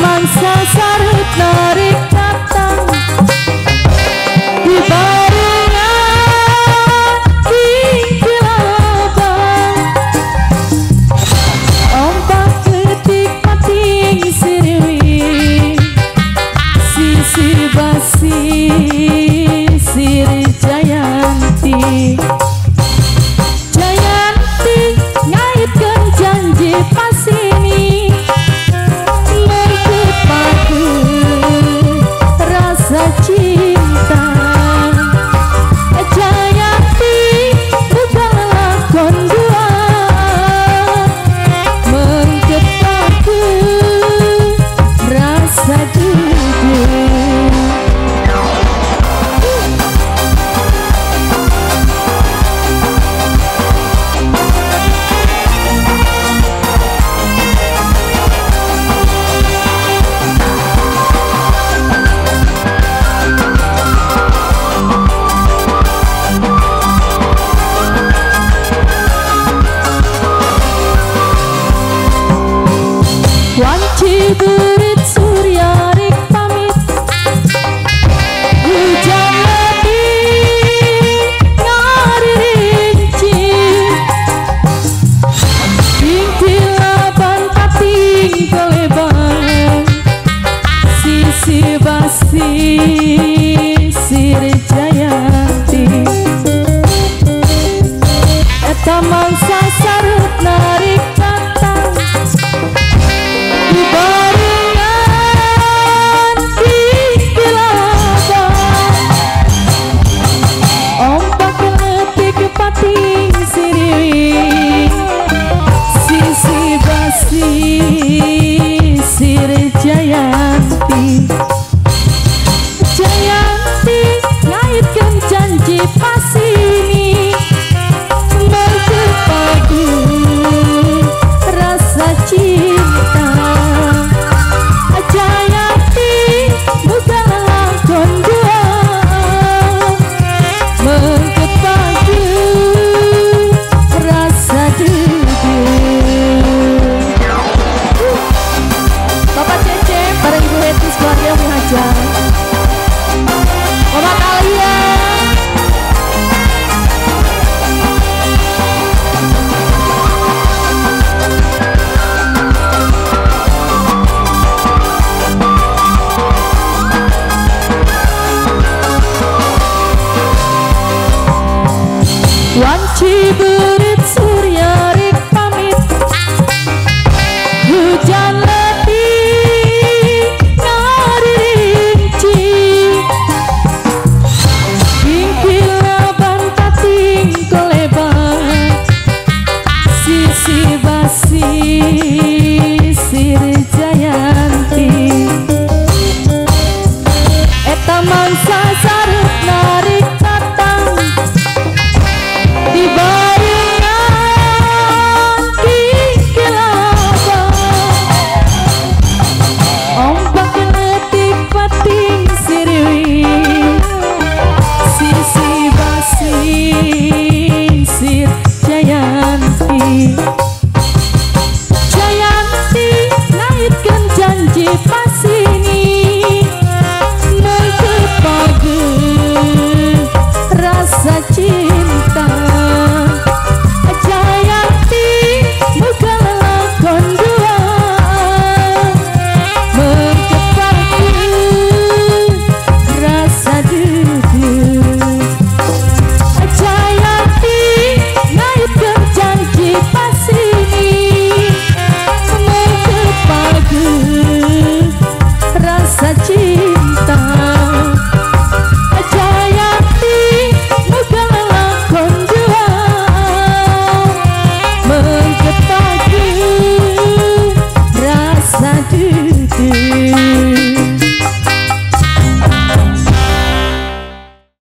mangsa sarut narik datang di barengan kilabang ombak ketik pating sirwi sisir basi sir Jayanti Jayanti ngaitkan janji pasini merkepadu rasa cinta Jayanti bukanlah kondua merkepadu rasa jujur. Wanci berit surya rik pamit hujan lebih ngari rinci tingkil laban pating kelebang sisi basi sir Jayanti eta mangsa sarut narik datang di barengan kilabang ombak ngetik pating siriwi sisi basi sir Jayanti Jayanti ngaitkan janji pasini merkepadu rasa cinta Jayanti bukanlah kondua merkepadu rasa jujur. Bapak Cece bareng Ibu Hetis keluarga Muhajar Mama kalian wanci berit surya rik pamit hujan lebih ngari rinci tingkil laban pating kelebang sisi basi sir Jayanti eta mangsa sarut narik datang di barengan kilabang ombak ngetik pating sirwi sisi basi sir Jayanti Jayanti ngaitkan janji pasini merkepadu rasa cinta Jayanti bukanlah kondua merkepadu rasa jujur Jayanti ngaitkan janji pasini merkepadu rasa cinta Jayanti bukanlah kondua merkepadu rasa jujur.